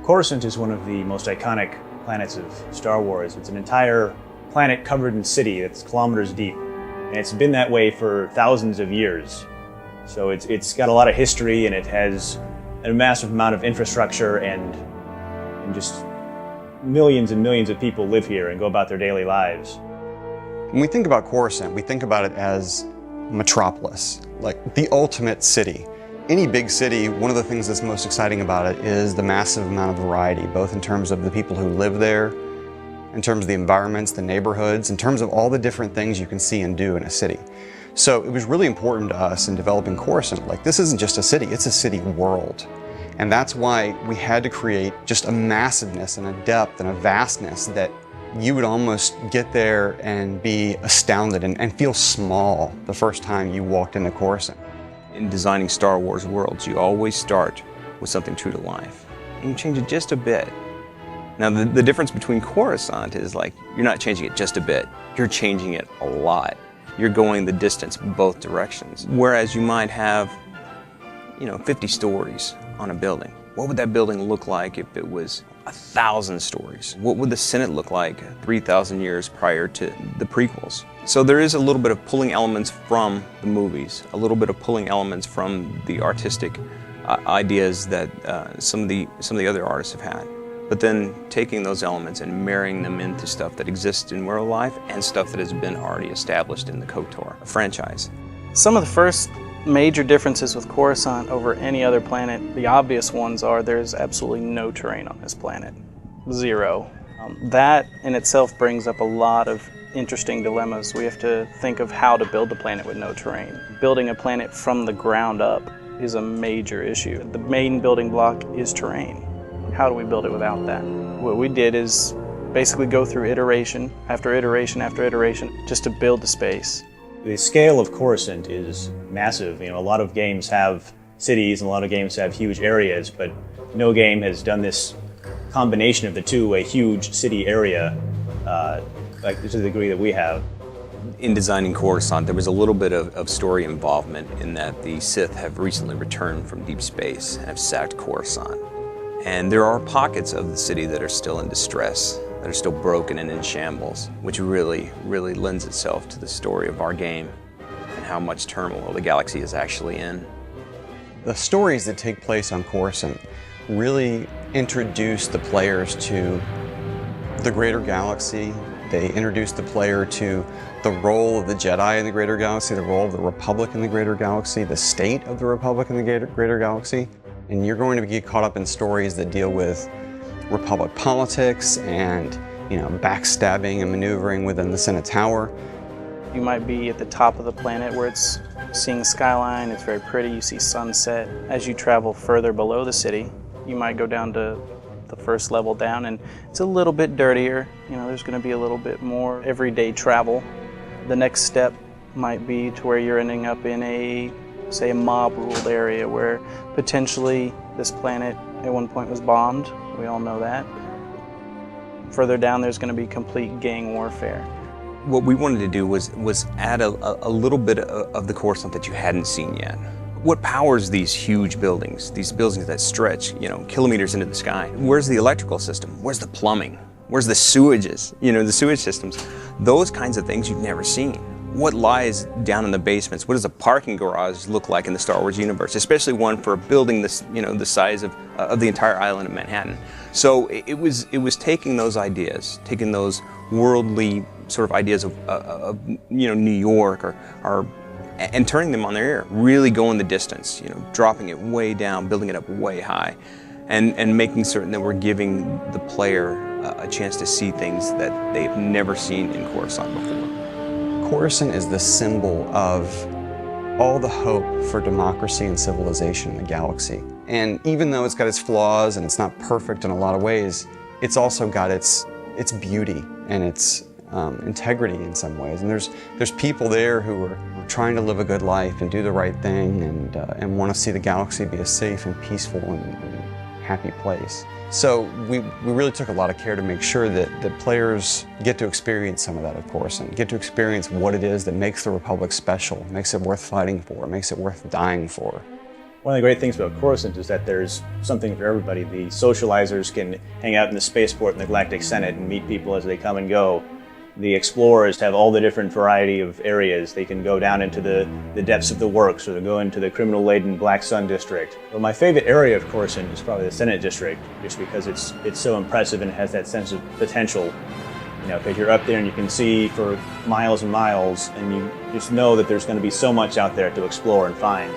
Coruscant is one of the most iconic planets of Star Wars. It's an entire planet covered in city that's kilometers deep, and it's been that way for thousands of years. So it's got a lot of history, and it has a massive amount of infrastructure, and just millions and millions of people live here and go about their daily lives. When we think about Coruscant, we think about it as metropolis, like the ultimate city. Any big city, one of the things that's most exciting about it is the massive amount of variety, both in terms of the people who live there, in terms of the environments, the neighborhoods, in terms of all the different things you can see and do in a city. So it was really important to us in developing Coruscant. Like, this isn't just a city, it's a city world. And that's why we had to create just a massiveness and a depth and a vastness that you would almost get there and be astounded and feel small the first time you walked into Coruscant. In designing Star Wars worlds, you always start with something true to life, and you change it just a bit. Now, the difference between Coruscant is, like, you're not changing it just a bit, you're changing it a lot. You're going the distance both directions. Whereas you might have, 50 stories on a building. What would that building look like if it was 1,000 stories? What would the Senate look like 3,000 years prior to the prequels? So there is a little bit of pulling elements from the movies, a little bit of pulling elements from the artistic ideas that some of the other artists have had. But then taking those elements and marrying them into stuff that exists in real life and stuff that has been already established in the KOTOR franchise. Some of the first major differences with Coruscant over any other planet, the obvious ones are there's absolutely no terrain on this planet. Zero. That in itself brings up a lot of interesting dilemmas. We have to think of how to build a planet with no terrain. Building a planet from the ground up is a major issue. The main building block is terrain. How do we build it without that? What we did is basically go through iteration after iteration after iteration just to build the space. The scale of Coruscant is massive. A lot of games have cities and a lot of games have huge areas, but no game has done this combination of the two, a huge city area, like to the degree that we have. In designing Coruscant, there was a little bit of story involvement in that the Sith have recently returned from deep space and have sacked Coruscant. And there are pockets of the city that are still in distress, that are still broken and in shambles, which really, really lends itself to the story of our game and how much turmoil the galaxy is actually in. The stories that take place on Coruscant really introduce the players to the greater galaxy. They introduce the player to the role of the Jedi in the greater galaxy, the role of the Republic in the greater galaxy, the state of the Republic in the greater galaxy. And you're going to get caught up in stories that deal with Republic politics and, backstabbing and maneuvering within the Senate Tower. You might be at the top of the planet where it's seeing the skyline, it's very pretty, you see sunset. As you travel further below the city, you might go down to the first level down, and it's a little bit dirtier. There's going to be a little bit more everyday travel. The next step might be to where you're ending up in a mob-ruled area where potentially this planet at one point was bombed. We all know that. Further down, there's going to be complete gang warfare. What we wanted to do was add a little bit of the Coruscant that you hadn't seen yet. What powers these huge buildings, these buildings that stretch, kilometers into the sky? Where's the electrical system? Where's the plumbing? Where's the sewages? The sewage systems. Those kinds of things you've never seen. What lies down in the basements? What does a parking garage look like in the Star Wars universe? Especially one for a building this, the size of the entire island of Manhattan. So it was taking those ideas, taking those worldly sort of ideas of New York and turning them on their ear, really going the distance, dropping it way down, building it up way high, and making certain that we're giving the player a chance to see things that they've never seen in Coruscant before. Coruscant is the symbol of all the hope for democracy and civilization in the galaxy. And even though it's got its flaws and it's not perfect in a lot of ways, it's also got its beauty and its integrity in some ways. And there's people there who are trying to live a good life and do the right thing and want to see the galaxy be a safe and peaceful and happy place. So we really took a lot of care to make sure that players get to experience some of that, of course, and get to experience what it is that makes the Republic special, makes it worth fighting for, makes it worth dying for. One of the great things about Coruscant is that there's something for everybody. The socializers can hang out in the spaceport in the Galactic Senate and meet people as they come and go. The explorers have all the different variety of areas. They can go down into the depths of the works, or they go into the criminal-laden Black Sun district. Well, my favorite area of Coruscant is probably the Senate district, just because it's so impressive and it has that sense of potential. You know, because you're up there and you can see for miles and miles, and you just know that there's going to be so much out there to explore and find.